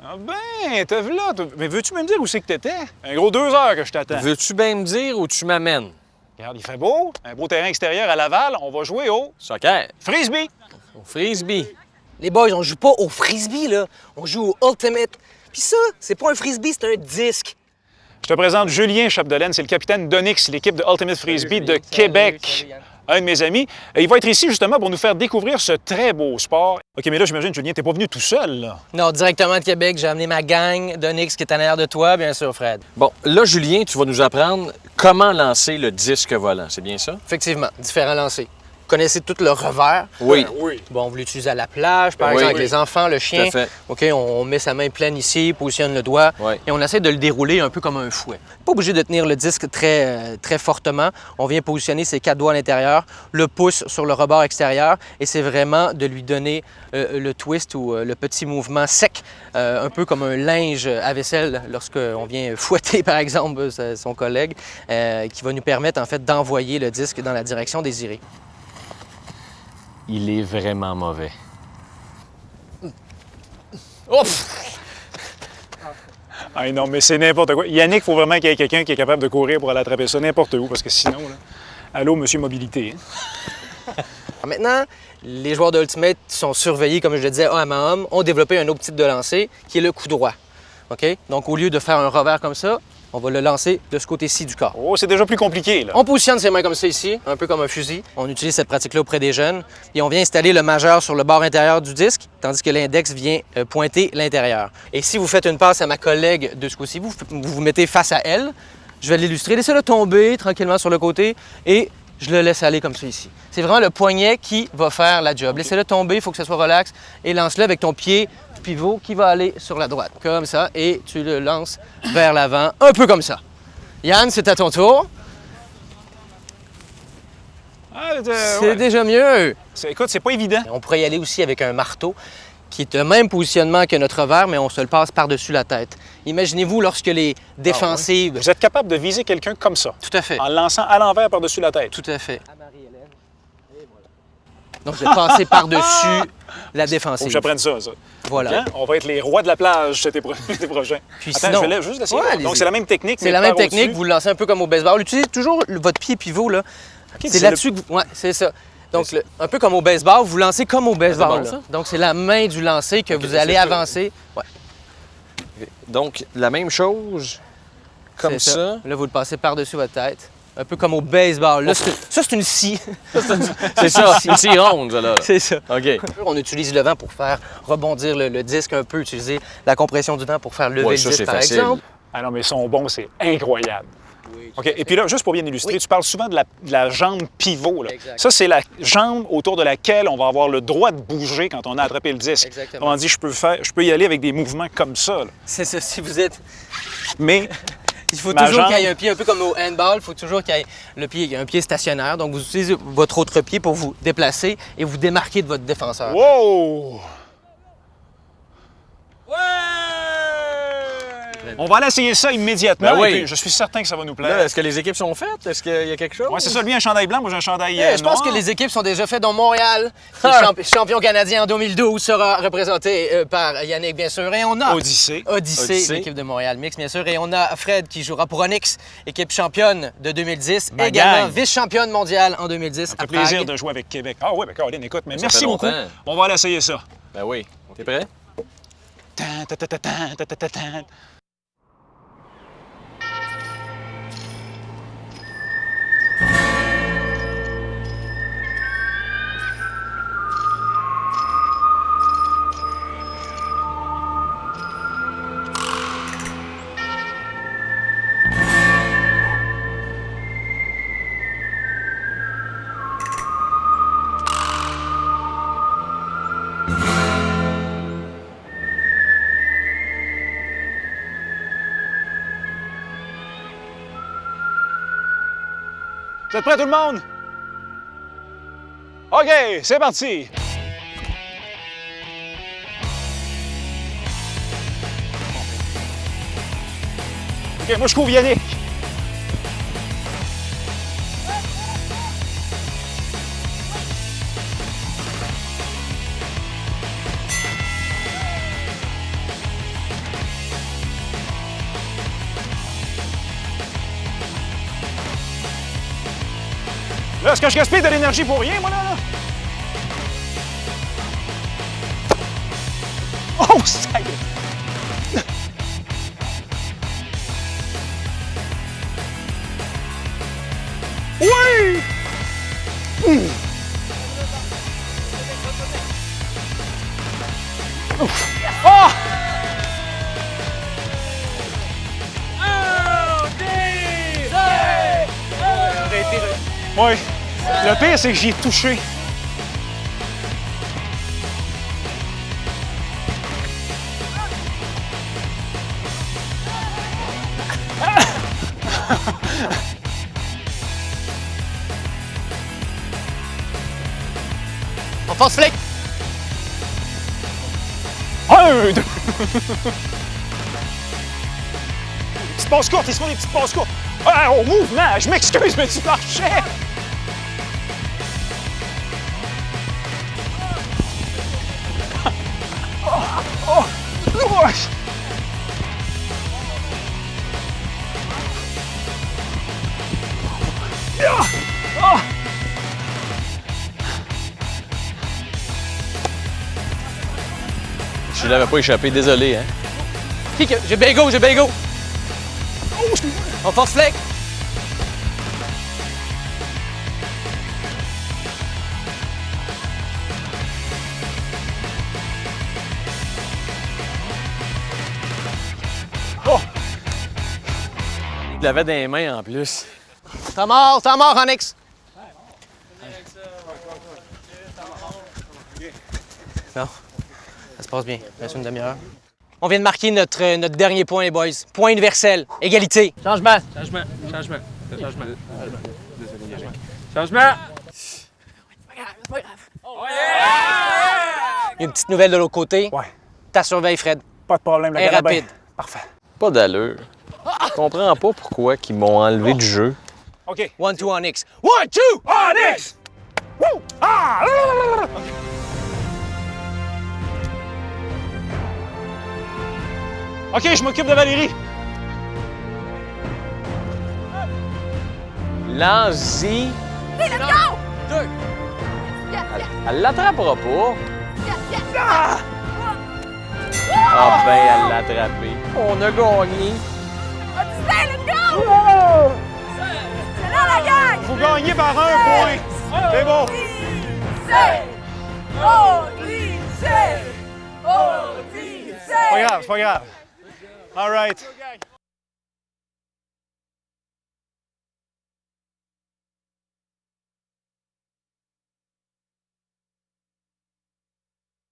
Ah ben, t'es là. Mais veux-tu me dire où c'est que t'étais? Un gros 2 heures que je t'attends. Veux-tu bien me dire où tu m'amènes? Regarde, il fait beau. Un beau terrain extérieur à Laval. On va jouer au Soccer. frisbee. Au frisbee. Les boys, on joue pas au frisbee, là. On joue au ultimate. Puis ça, c'est pas un frisbee, c'est un disque. Je te présente Julien Chapdelaine. C'est le capitaine d'Onyx, l'équipe de Ultimate Frisbee de Québec. Un de mes amis. Il va être ici justement pour nous faire découvrir ce très beau sport. OK, mais là, j'imagine, Julien, t'es pas venu tout seul, là. Non, directement de Québec, j'ai amené ma gang d'Onyx qui est en arrière de toi, bien sûr, Fred. Bon, là, Julien, tu vas nous apprendre comment lancer le disque volant. C'est bien ça? Effectivement, différents lancers. Vous connaissez tout le revers. Oui. Oui. Bon, vous l'utilisez à la plage, par Oui. exemple, avec les enfants, le chien. Tout à fait. OK, on met sa main pleine ici, positionne le doigt Oui. et on essaie de le dérouler un peu comme un fouet. Pas obligé de tenir le disque très fortement. On vient positionner ses 4 doigts à l'intérieur, le pouce sur le rebord extérieur et c'est vraiment de lui donner le twist ou le petit mouvement sec, un peu comme un linge à vaisselle lorsqu'on vient fouetter, par exemple, son collègue, qui va nous permettre, en fait, d'envoyer le disque dans la direction désirée. Il est vraiment mauvais. Ah non, mais c'est n'importe quoi. Yannick, il faut vraiment qu'il y ait quelqu'un qui est capable de courir pour aller attraper ça n'importe où, parce que sinon, là... Allô, monsieur Mobilité. Hein? Maintenant, les joueurs de Ultimate sont surveillés, comme je le disais, homme à homme, ont développé un autre type de lancer qui est le coup droit. OK? Donc, au lieu de faire un revers comme ça, on va le lancer de ce côté-ci du corps. Oh, c'est déjà plus compliqué, là. On positionne ses mains comme ça ici, un peu comme un fusil. On utilise cette pratique-là auprès des jeunes. Et on vient installer le majeur sur le bord intérieur du disque, tandis que l'index vient pointer l'intérieur. Et si vous faites une passe à ma collègue de ce coup-ci, vous vous mettez face à elle. Je vais l'illustrer. Laissez-le tomber tranquillement sur le côté et je le laisse aller comme ça ici. C'est vraiment le poignet qui va faire la job. Laissez-le tomber, il faut que ça soit relax. Et lance-le avec ton pied pivot qui va aller sur la droite, comme ça. Et tu le lances vers l'avant, un peu comme ça. Yann, c'est à ton tour. Ah, C'est déjà mieux. Écoute, c'est pas évident. On pourrait y aller aussi avec un marteau qui est le même positionnement que notre revers, mais on se le passe par-dessus la tête. Imaginez-vous lorsque les défensives... Vous êtes capable de viser quelqu'un comme ça, Tout à fait. en le lançant à l'envers par-dessus la tête. Tout à fait. Donc, je vais passer par-dessus la Faut défensive. que j'apprenne ça. Voilà. Hein? On va être les rois de la plage cet été prochain. Puis Attends, sinon- je vais juste essayer. Ouais, allez-y. Donc, c'est la même technique. C'est mais la même par technique, au-dessus. vous le lancez un peu comme au baseball. Utilisez toujours votre pied pivot, là. c'est C'est là-dessus que vous... Ouais, c'est ça. Donc, un peu comme au baseball, vous lancez comme au baseball. bon, là. ça. Donc, c'est la main du lancer que vous allez c'est ça. avancer. Ouais, Donc, la même chose, comme c'est ça. Là, vous le passez par-dessus votre tête. Un peu comme au baseball. Là, ça, c'est une scie. C'est ça, une scie ronde, ça, là. C'est ça. OK. On utilise le vent pour faire rebondir le disque un peu, utiliser la compression du vent pour faire lever Ouais, le ça, disque, c'est par facile. exemple. Ah non, mais son bon, c'est incroyable. OK. Et puis là, juste pour bien illustrer, tu parles souvent de la jambe pivot. Là. Exact. Ça, c'est la jambe autour de laquelle on va avoir le droit de bouger quand on a attrapé le disque. Exactement. On dit, je peux y aller avec des mouvements comme ça. Là. C'est ça, si vous êtes... Mais Il faut Ma toujours jambe. qu'il y ait un pied, un peu comme au handball, il faut toujours qu'il y ait un pied stationnaire. Donc, vous utilisez votre autre pied pour vous déplacer et vous démarquer de votre défenseur. wow! On va aller essayer ça immédiatement. Ben oui. Et puis, je suis certain que ça va nous Là, plaire. est-ce que les équipes sont faites? Est-ce qu'il y a quelque chose? Ouais, c'est ça. Lui, un chandail blanc, moi, j'ai un chandail Je pense noir. que les équipes sont déjà faites. Donc, Montréal, qui est champion canadien en 2012, sera représenté par Yannick, bien sûr. Et on a Odyssée. Odyssey, l'équipe de Montréal Mix, bien sûr. Et on a Fred qui jouera pour Onyx, équipe championne de 2010, Ma également gang. vice-championne mondiale en 2010 Ça à fait plaisir Prague. de jouer avec Québec. Ah oui, ben Caroline, écoute, mais Ça merci fait beaucoup. longtemps. On va aller essayer ça. Ben oui. T'es prêt? Tan, ta, ta, ta, tan, ta, ta, ta, tan. Vous êtes prêts, tout le monde? OK, c'est parti! OK, moi, je couvre Yannick. parce que je gaspille de l'énergie pour rien, moi, là. Oh, ça y est! Oui! Ah! Oui. Le pire, c'est que j'y ai touché. On force flic! Un, deux. Petite passe courte, ils se font des petites passes courtes. Ah, au mouvement, je m'excuse, mais tu marchais. Oh. Je l'avais pas échappé, désolé, hein. J'ai bégo, j'ai bégo! On force flic! Il l'avait dans les mains en plus. T'as mort, Onyx! Non, ça se passe bien. Il reste une demi-heure. On vient de marquer notre dernier point, les boys. Point universel, égalité. Changement. Changement. Il y a une petite nouvelle de l'autre côté. Ouais. Ta surveille, Fred. Pas de problème, la Et carabine. rapide. Parfait. Pas d'allure. Je comprends pas pourquoi ils m'ont enlevé du jeu. OK. 1-2 Onyx. 1-2! Onyx! Woo! Ah! OK, je m'occupe de Valérie. Lance-y. Let's go! Deux. Elle l'attrapera pas. Ah! Ah ben, elle l'a attrapé. On a gagné. Odyssey, let's go! C'est là la gang! Vous gagnez par un point. C'est bon. Odyssey! Odyssey! C'est pas grave, c'est pas grave. All right.